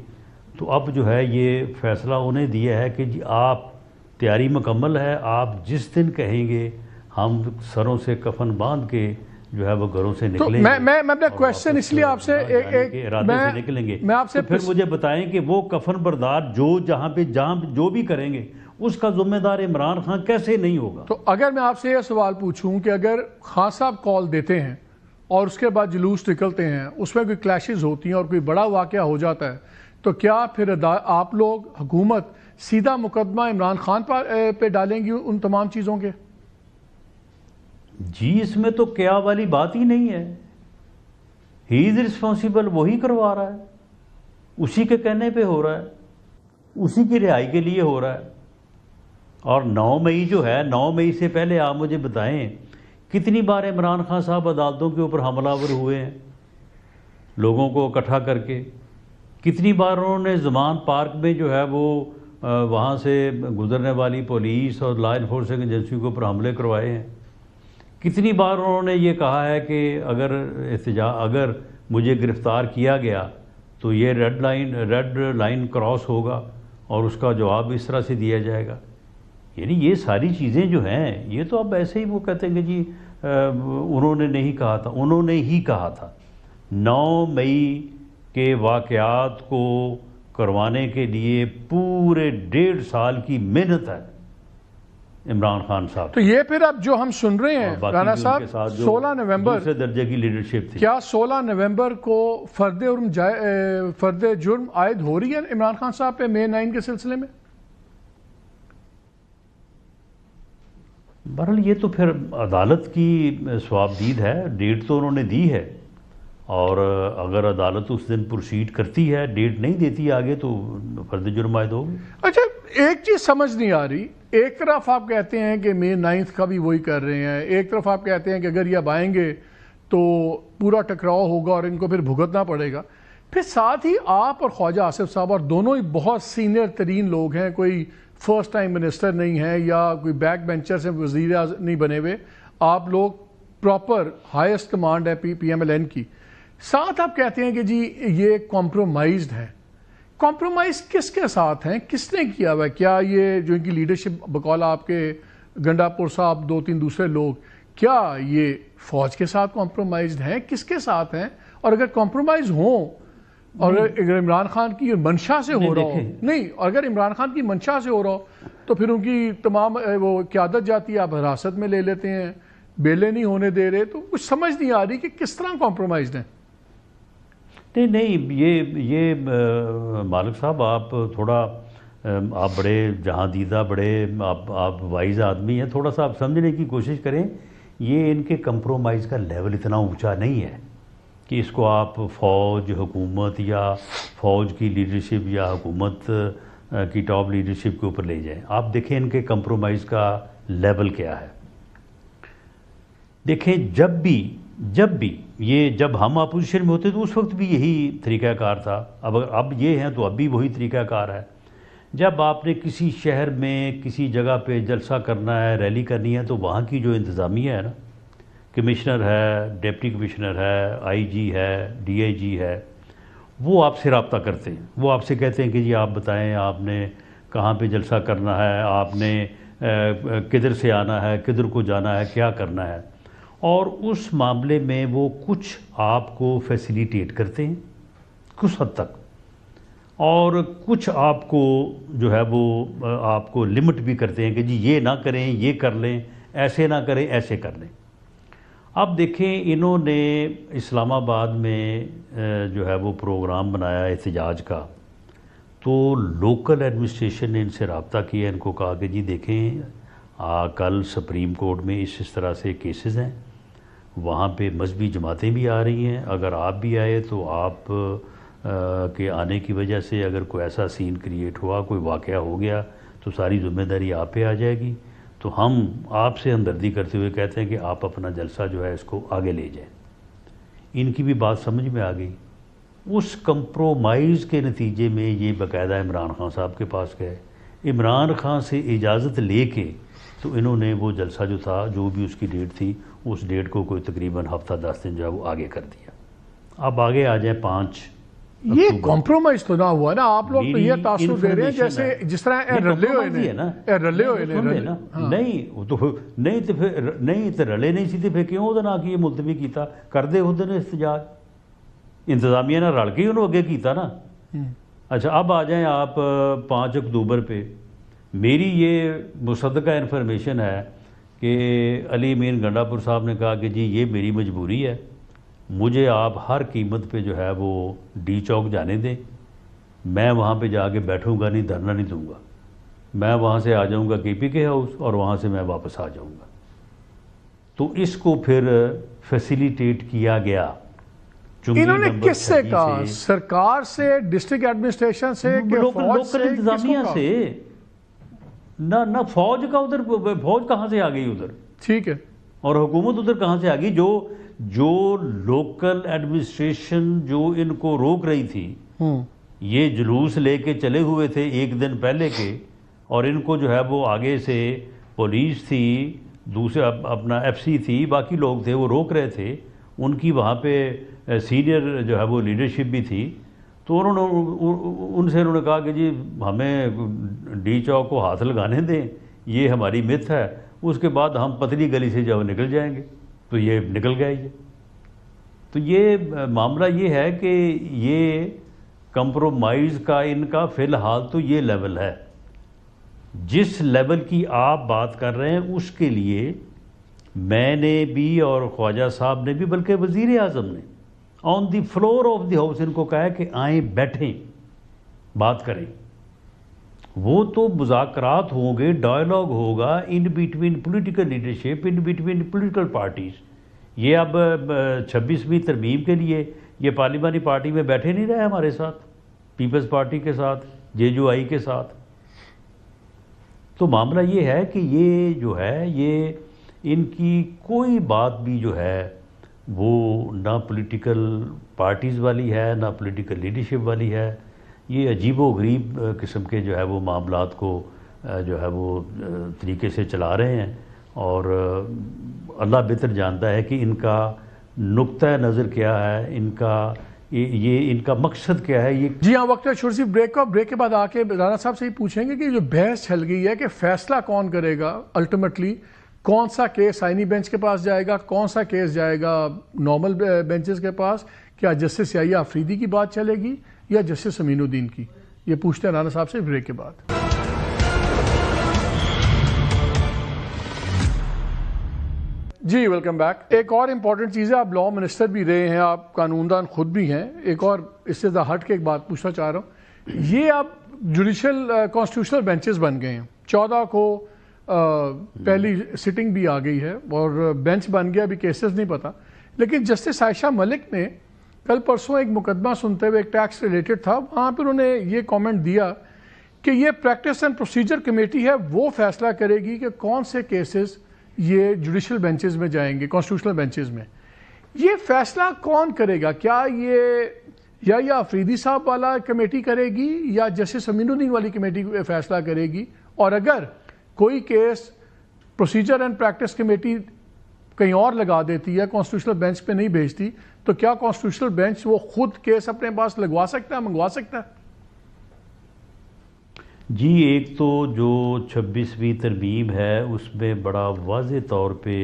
Speaker 4: تو اب جو ہے یہ فیصلہ انہیں دیا ہے کہ جی آپ تیاری مکمل ہے. آپ جس دن کہیں گے ہم سروں سے کفن باندھ کے جو ہے وہ گھروں سے نکلیں گے.
Speaker 1: میں اپنا کویشچن اس لیے آپ سے
Speaker 4: ارادے سے نکلیں گے.
Speaker 1: میں آپ سے
Speaker 4: پھر مجھے بتائیں کہ وہ کفن بردار جہاں جو بھی کریں گے اس کا ذمہ دار عمران خان کیسے نہیں ہوگا؟
Speaker 1: تو اگر میں آپ سے یہ سوال پوچھوں کہ اگر خان صاحب کال دیتے ہیں اور اس کے بعد جلوس نکلتے ہیں، اس میں کوئی کلیشز ہوتی ہیں اور کوئی بڑا واقعہ ہو جاتا ہے، تو کیا پھر آپ لوگ حکومت سیدھا مقدمہ عمران خان پہ ڈالیں گی ان تمام چیزوں کے؟
Speaker 4: جی اس میں تو کیا والی بات ہی نہیں ہے. ہی از رسپانسیبل، وہی کروا رہا ہے، اسی کے کہنے پہ ہو رہا ہے، اسی کی رہائی کے لیے ہو رہا ہے. اور 9 مئی جو ہے، 9 مئی سے پہلے آپ مجھے بتائیں کتنی بار عمران خان صاحب عدالتوں کے اوپر حملہ آور ہوئے ہیں لوگوں کو اکٹھا کر کے؟ کتنی بار انہوں نے زمان پارک میں جو ہے وہ وہاں سے گزرنے والی پولیس اور لا انفورسنگ ایجنسیوں کے اوپر حملے کروائے ہیں؟ کتنی بار انہوں نے یہ کہا ہے کہ اگر مجھے گرفتار کیا گیا تو یہ ریڈ لائن کراس ہوگا اور اس کا جواب اس طرح سے دیا جائے گا. یعنی یہ ساری چیزیں جو ہیں یہ تو اب ایسے ہی وہ کہتے ہیں کہ جی انہوں نے نہیں کہا تھا. انہوں نے ہی کہا تھا. 9 مئی کے واقعات کو کروانے کے لیے پورے 1.5 سال کی محنت ہے عمران خان صاحب.
Speaker 1: تو یہ پھر اب جو ہم سن رہے ہیں رانا صاحب 16 نومبر
Speaker 4: دوسرے درجے کی لیڈرشپ تھی،
Speaker 1: کیا 16 نومبر کو فرد جرم عائد ہو رہی ہے عمران خان صاحب پہ مئی 9 کے سلسلے میں؟
Speaker 4: بہرحال یہ تو پھر عدالت کی ثوابدید ہے. ڈیٹ تو انہوں نے دی ہے اور اگر عدالت اس دن پروسیڈ کرتی ہے، ڈیٹ نہیں دیتی آگے، تو فرد جرم عائد ہوگی.
Speaker 1: اچھا ایک چیز سمجھ نہیں آ رہی، ایک طرف آپ کہتے ہیں کہ مئی 9 کا بھی وہی کر رہے ہیں، ایک طرف آپ کہتے ہیں کہ اگر یہ اب آئیں گے تو پورا ٹکراؤ ہوگا اور ان کو پھر بھگتنا پڑے گا. پھر ساتھ ہی آپ اور خواجہ آصف صاحب اور دونوں ہی بہت سینئر ترین لوگ ہیں، کوئی فرسٹ ٹائم منسٹر نہیں ہے یا کوئی بیک بینچر سے وزیر اعظم نہیں بنے ہوئے، آپ لوگ پراپر ہائیسٹ کمانڈ ہے پی ایم ایل این کی. ساتھ آپ کہتے ہیں کہ جی یہ کمپرومائزڈ ہے. کمپرومائز کس کے ساتھ ہیں؟ کس نے کیا ہوا ہے؟ کیا یہ جو ان کی لیڈرشپ بقول آپ کے گنڈا پور صاحب 2-3 دوسرے لوگ، کیا یہ فوج کے ساتھ کمپرومائزڈ ہیں؟ کس کے ساتھ ہیں؟ اور اگر کمپرومائز ہوں اور اگر عمران خان کی منشا سے ہو رہا ہو، نہیں، اور اگر عمران خان کی منشا سے ہو رہا ہو تو پھر ان کی تمام وہ قیادت جاتی ہے، آپ حراست میں لے لیتے ہیں، بیلے نہیں ہونے دے رہے. تو کچھ سمجھ نہیں آ رہی کہ کس طرح کمپرومائزڈ ہیں.
Speaker 4: نہیں یہ مالک صاحب آپ تھوڑا آپ بڑے جہاں دیدہ، بڑے آپ وائز آدمی ہیں، تھوڑا سا آپ سمجھنے کی کوشش کریں. یہ ان کے کمپرومائز کا لیول اتنا اونچا نہیں ہے کہ اس کو آپ فوج، حکومت یا فوج کی لیڈرشپ یا حکومت کی ٹاپ لیڈرشپ کے اوپر لے جائیں. آپ دیکھیں ان کے کمپرومائز کا لیول کیا ہے. دیکھیں جب بھی جب ہم اپوزیشن میں ہوتے تو اس وقت بھی یہی طریقہ کار تھا. اب یہ ہیں تو اب بھی وہی طریقہ کار ہے. جب آپ نے کسی شہر میں کسی جگہ پہ جلسہ کرنا ہے، ریلی کرنی ہے، تو وہاں کی جو انتظامیہ ہے نا، کمشنر ہے، ڈپٹی کمشنر ہے، آئی جی ہے، ڈی آئی جی ہے، وہ آپ سے رابطہ کرتے ہیں. وہ آپ سے کہتے ہیں کہ جی آپ بتائیں آپ نے کہاں پہ جلسہ کرنا ہے، آپ نے کدھر سے آنا ہے، کدھر کو جانا ہے، کیا کرنا ہے. اور اس معاملے میں وہ کچھ آپ کو فیسیلیٹیٹ کرتے ہیں کچھ حد تک، اور کچھ آپ کو جو ہے وہ آپ کو لمٹ بھی کرتے ہیں کہ جی یہ نہ کریں، یہ کر لیں، ایسے نہ کریں، ایسے کر لیں. اب دیکھیں انہوں نے اسلام آباد میں جو ہے وہ پروگرام بنایا احتجاج کا، تو لوکل ایڈمنسٹریشن نے ان سے رابطہ کیا، ان کو کہا کہ جی دیکھیں کل سپریم کورٹ میں اس طرح سے کیسز ہیں، وہاں پہ مذہبی جماعتیں بھی آ رہی ہیں، اگر آپ بھی آئے تو آپ کے آنے کی وجہ سے اگر کوئی ایسا سین کریٹ ہوا، کوئی واقعہ ہو گیا، تو ساری ذمہ داری آپ پہ آ جائے گی. تو ہم آپ سے ہمدردی کرتے ہوئے کہتے ہیں کہ آپ اپنا جلسہ جو ہے اس کو آگے لے جائیں. ان کی بھی بات سمجھ میں آ گئی. اس کمپرومائز کے نتیجے میں یہ باقاعدہ عمران خان صاحب کے پاس گئے، عمران خان سے اجازت لے کے تو انہوں نے وہ جلسہ جو تھا، جو بھی اس کی ڈیٹ تھی، اس ڈیٹ کو کوئی تقریباً ہفتہ 10 دن جو ہے وہ آگے کر دیا. اب آگے آ جائیں 5
Speaker 1: یہ کمپرومائز تو نہ ہوا نا, آپ لوگ تو یہ تاثر دے رہے ہیں جیسے جس طرح رلے ہوئے
Speaker 4: نہیں تو رلے نہیں سی پھر کیوں وہ نہ کی ملتوی کیتا کر دے وہ احتجاج انتظامیہ نے رل کے ہی انہوں اگے کیتا نا. اچھا اب آ جائیں آپ 5 اکتوبر پہ. میری یہ مصدقہ انفارمیشن ہے کہ علی امین گنڈاپور صاحب نے کہا کہ جی یہ میری مجبوری ہے, مجھے آپ ہر قیمت پہ جو ہے وہ ڈی چوک جانے دیں, میں وہاں پہ جا کے بیٹھوں گا نہیں, دھرنا نہیں دوں گا, میں وہاں سے آ جاؤں گا KPK ہاؤس اور وہاں سے میں واپس آ جاؤں گا. تو اس کو پھر فیسیلیٹیٹ کیا گیا.
Speaker 1: انہوں نے کس سے کہا؟ سرکار سے, ڈسٹرکٹ ایڈمنسٹریشن سے,
Speaker 4: لوکل انتظامیہ سے نہ فوج کا ادھر, فوج کہاں سے آ گئی ادھر,
Speaker 1: ٹھیک ہے,
Speaker 4: اور حکومت ادھر کہاں سے آ گئی؟ جو لوکل ایڈمنسٹریشن جو ان کو روک رہی تھی, یہ جلوس لے کے چلے ہوئے تھے ایک دن پہلے کے, اور ان کو جو ہے وہ آگے سے پولیس تھی, دوسرے اپنا FC تھی, باقی لوگ تھے وہ روک رہے تھے. ان کی وہاں پہ سینئر جو ہے وہ لیڈرشپ بھی تھی. تو ان سے انہوں نے کہا کہ جی ہمیں ڈی چوک کو ہاتھ لگانے دیں, یہ ہماری مت ہے, اس کے بعد ہم پتلی گلی سے جب نکل جائیں گے. تو یہ نکل گئے. تو یہ معاملہ یہ ہے کہ یہ کمپرومائز کا ان کا فی الحال تو یہ لیول ہے. جس لیول کی آپ بات کر رہے ہیں اس کے لیے میں نے بھی اور خواجہ صاحب نے بھی, بلکہ وزیر اعظم نے آن دی فلور آف دی ہاؤس ان کو کہا ہے کہ آئیں بیٹھیں بات کریں. وہ تو مذاکرات ہوں گے, ڈائلاگ ہوگا in between political leadership, in between political parties. یہ اب 26ویں ترمیم کے لیے یہ پارلیمانی پارٹی میں بیٹھے نہیں رہے ہمارے ساتھ, پیپلز پارٹی کے ساتھ, JUI کے ساتھ. تو معاملہ یہ ہے کہ یہ جو ہے یہ ان کی کوئی بات بھی جو ہے وہ نہ پولیٹیکل پارٹیز والی ہے نہ پولیٹیکل لیڈرشپ والی ہے. یہ عجیب و غریب قسم کے جو ہے وہ معاملات کو جو ہے وہ طریقے سے چلا رہے ہیں, اور اللہ بہتر جانتا ہے کہ ان کا نقطہ نظر کیا ہے, ان کا مقصد کیا ہے. یہ
Speaker 1: جی ہاں, وقت ہے چھوٹی سی بریک کا. بریک کے بعد آ کے رانا صاحب سے ہی پوچھیں گے کہ جو بحث چل گئی ہے کہ فیصلہ کون کرے گا الٹیمیٹلی, کون سا کیس آئینی بینچ کے پاس جائے گا, کون سا کیس جائے گا نارمل بینچز کے پاس, کیا جسٹس یحییٰ آفریدی کی بات چلے گی یا جسٹس امین الدین کی؟ یہ پوچھتے ہیں رانا صاحب سے بریک کے بعد. جی ویلکم بیک. ایک اور امپورٹنٹ چیز ہے, آپ لاء منسٹر بھی رہے ہیں, آپ قانون دان خود بھی ہیں. ایک اور اس سے ہٹ کے ایک بات پوچھنا چاہ رہا ہوں. یہ اب جوڈیشل کانسٹیٹیوشنل بینچز بن گئے ہیں. 14 کو پہلی سٹنگ بھی آ گئی ہے اور بینچ بن گیا, ابھی کیسز نہیں پتا. لیکن جسٹس عائشہ ملک نے کل پرسوں ایک مقدمہ سنتے ہوئے, ایک ٹیکس ریلیٹڈ تھا, وہاں پہ انہوں نے یہ کامنٹ دیا کہ یہ پریکٹس اینڈ پروسیجر کمیٹی ہے, وہ فیصلہ کرے گی کہ کون سے کیسز یہ جوڈیشل بینچز میں جائیں گے, کانسٹیٹیوشنل بینچز میں. یہ فیصلہ کون کرے گا؟ کیا یہ یا آفریدی صاحب والا کمیٹی کرے گی یا جسٹس امین الدین والی کمیٹی فیصلہ کرے گی؟ اور اگر کوئی case procedure and practice committee کہیں اور لگا دیتی ہے, کانسٹیٹیوشنل بینچ پہ نہیں بھیجتی, تو کیا کانسٹیٹیوشنل بینچ وہ خود کیس اپنے پاس لگوا سکتا ہے, منگوا سکتا ہے؟
Speaker 4: جی ایک تو جو 26ویں ترمیم ہے اس میں بڑا واضح طور پہ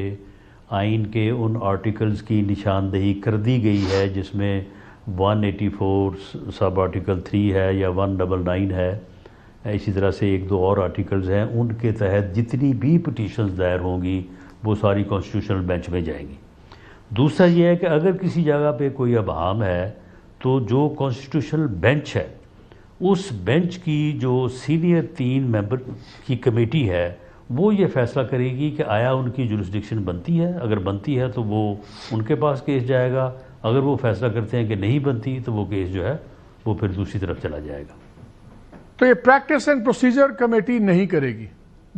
Speaker 4: آئین کے ان آرٹیکلز کی نشاندہی کر دی گئی ہے جس میں 184 سب آرٹیکل 3 ہے یا 199 ہے. اسی طرح سے ایک دو اور آرٹیکلز ہیں, ان کے تحت جتنی بھی پٹیشنز دائر ہوں گی وہ ساری کانسٹیٹیوشنل بینچ میں جائیں گی. دوسرا یہ ہے کہ اگر کسی جگہ پہ کوئی ابہام ہے تو جو کانسٹیٹیوشنل بینچ ہے اس بینچ کی جو سینئر 3 ممبر کی کمیٹی ہے وہ یہ فیصلہ کرے گی کہ آیا ان کی جورسڈکشن بنتی ہے. اگر بنتی ہے تو وہ ان کے پاس کیس جائے گا, اگر وہ فیصلہ کرتے ہیں کہ نہیں بنتی تو وہ کیس جو ہے وہ پھر دوسری طرف چلا جائے گا.
Speaker 1: تو یہ پریکٹس اینڈ پروسیجر کمیٹی نہیں کرے گی,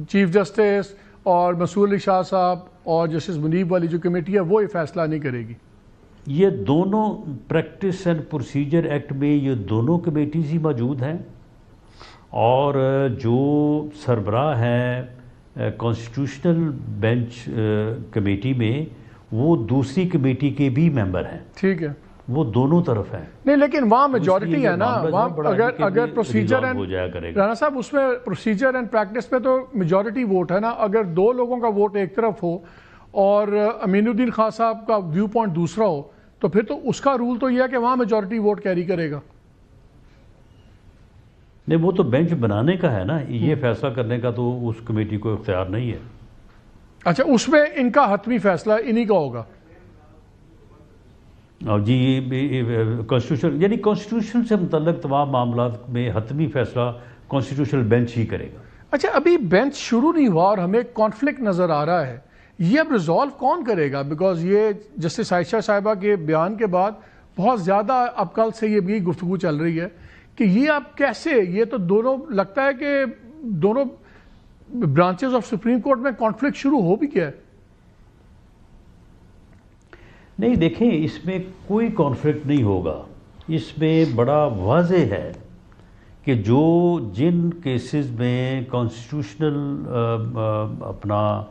Speaker 1: چیف جسٹس اور مسعود علی شاہ صاحب اور جسٹس منیب والی جو کمیٹی ہے وہ یہ فیصلہ نہیں کرے گی.
Speaker 4: یہ دونوں پریکٹس اینڈ پروسیجر ایکٹ میں یہ دونوں کمیٹیز ہی موجود ہیں, اور جو سربراہ ہیں کانسٹیٹیوشنل بینچ کمیٹی میں وہ دوسری کمیٹی کے بھی ممبر ہیں.
Speaker 1: ٹھیک ہے.
Speaker 4: وہ دونوں طرف ہیں.
Speaker 1: نہیں لیکن وہاں میجورٹی ہے نا, وہاں اگر پروسیجر رانا صاحب اس میں پروسیجر اینڈ پریکٹس پہ تو میجورٹی ووٹ ہے نا. اگر دو لوگوں کا ووٹ ایک طرف ہو اور امین الدین خان صاحب کا ویو پوائنٹ دوسرا ہو تو پھر تو اس کا رول تو یہ ہے کہ وہاں میجورٹی ووٹ کیری کرے گا.
Speaker 4: نہیں وہ تو بینچ بنانے کا ہے نا, یہ فیصلہ کرنے کا تو اس کمیٹی کو اختیار نہیں ہے.
Speaker 1: اچھا اس میں ان کا حتمی فیصلہ انہی کا ہوگا.
Speaker 4: جی کانسٹیٹیوشن یعنی کانسٹیٹیوشن سے متعلق تمام معاملات میں حتمی فیصلہ کانسٹیٹیوشنل بینچ ہی کرے گا.
Speaker 1: اچھا ابھی بینچ شروع نہیں ہوا اور ہمیں کانفلکٹ نظر آ رہا ہے, یہ اب ریزالو کون کرے گا؟ بیکاز یہ جسٹس عائشہ صاحبہ کے بیان کے بعد بہت زیادہ اب کل سے یہ بھی گفتگو چل رہی ہے کہ یہ اب کیسے, یہ تو دونوں لگتا ہے کہ دونوں برانچز آف سپریم کورٹ میں کانفلکٹ شروع ہو بھی گیا ہے.
Speaker 4: نہیں دیکھیں اس میں کوئی کانفلکٹ نہیں ہوگا. اس میں بڑا واضح ہے کہ جن کیسز میں کانسٹیٹیوشنل اپنا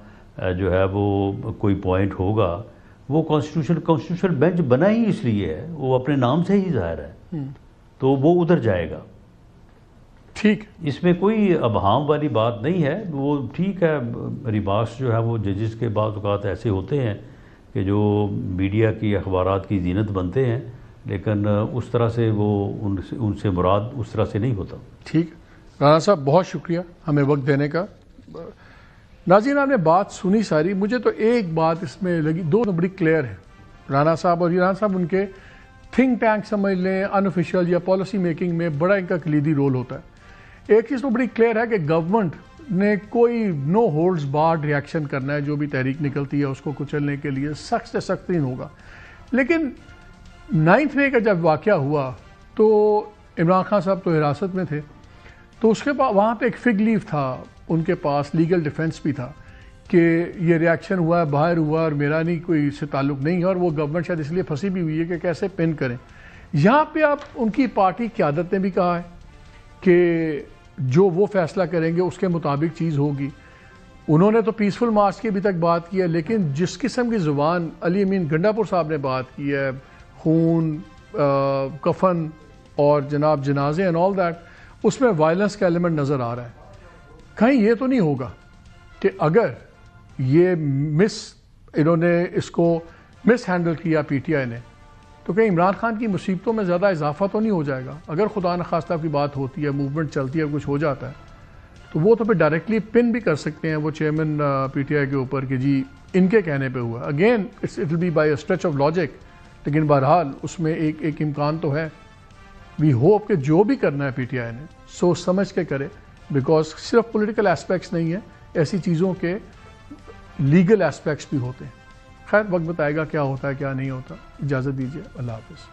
Speaker 4: جو ہے وہ کوئی پوائنٹ ہوگا وہ کانسٹیٹیوشنل بینچ بنا ہی اس لیے ہے, وہ اپنے نام سے ہی ظاہر ہے, تو وہ ادھر جائے گا.
Speaker 1: ٹھیک,
Speaker 4: اس میں کوئی ابہام والی بات نہیں ہے. وہ ٹھیک ہے ریمارکس جو ہے وہ ججز کے بعض اوقات ایسے ہوتے ہیں کہ جو میڈیا کی اخبارات کی زینت بنتے ہیں, لیکن اس طرح سے وہ ان سے مراد اس طرح سے نہیں ہوتا.
Speaker 1: ٹھیک رانا صاحب بہت شکریہ ہمیں وقت دینے کا. ناظرین آپ نے بات سنی ساری, مجھے تو ایک بات اس میں لگی, دو بڑی کلیئر ہے رانا صاحب, اور رانا صاحب ان کے تھنک ٹینک سمجھ لیں ان آفیشیل یا پالیسی میکنگ میں بڑا ان کا کلیدی رول ہوتا ہے. ایک چیز تو بڑی کلیئر ہے کہ گورنمنٹ نے کوئی نو ہولڈز بارڈ ریاکشن کرنا ہے, جو بھی تحریک نکلتی ہے اس کو کچلنے کے لیے سخت سے سخت ترین ہوگا. لیکن 9 مئی کا جب واقعہ ہوا تو عمران خان صاحب تو حراست میں تھے, تو اس کے بعد وہاں پہ ایک فگ لیف تھا ان کے پاس, لیگل ڈیفنس بھی تھا کہ یہ ریاکشن ہوا ہے باہر ہوا اور میرا نہیں کوئی اس سے تعلق نہیں ہے, اور وہ گورنمنٹ شاید اس لیے پھنسی بھی ہوئی ہے کہ کیسے پن کریں. یہاں پہ آپ ان کی پارٹی قیادت نے بھی کہا ہے کہ جو وہ فیصلہ کریں گے اس کے مطابق چیز ہوگی. انہوں نے تو پیسفل مارچ کی ابھی تک بات کی ہے, لیکن جس قسم کی زبان علی امین گنڈاپور صاحب نے بات کی ہے, خون, کفن اور جناب جنازے اینڈ آل دیٹ, اس میں وائلنس کا ایلیمنٹ نظر آ رہا ہے. کہیں یہ تو نہیں ہوگا کہ اگر یہ انہوں نے اس کو مس ہینڈل کیا پی ٹی آئی نے, تو کہیں عمران خان کی مصیبتوں میں زیادہ اضافہ تو نہیں ہو جائے گا؟ اگر خدا نخواستہ کی بات ہوتی ہے, موومنٹ چلتی ہے, کچھ ہو جاتا ہے, تو وہ تو پھر ڈائریکٹلی پن بھی کر سکتے ہیں وہ چیئرمین پی ٹی آئی کے اوپر کہ جی ان کے کہنے پہ ہوا. Again it will be by a stretch of logic, لیکن بہرحال اس میں ایک امکان تو ہے. وی ہوپ کہ جو بھی کرنا ہے پی ٹی آئی نے سوچ سمجھ کے کرے, بیکاز صرف پولیٹیکل ایسپیکٹس نہیں ہیں, ایسی چیزوں کے لیگل ایسپیکٹس بھی ہوتے ہیں. خیر وقت بتائے گا کیا ہوتا ہے کیا نہیں ہوتا. اجازت دیجیے, اللہ حافظ.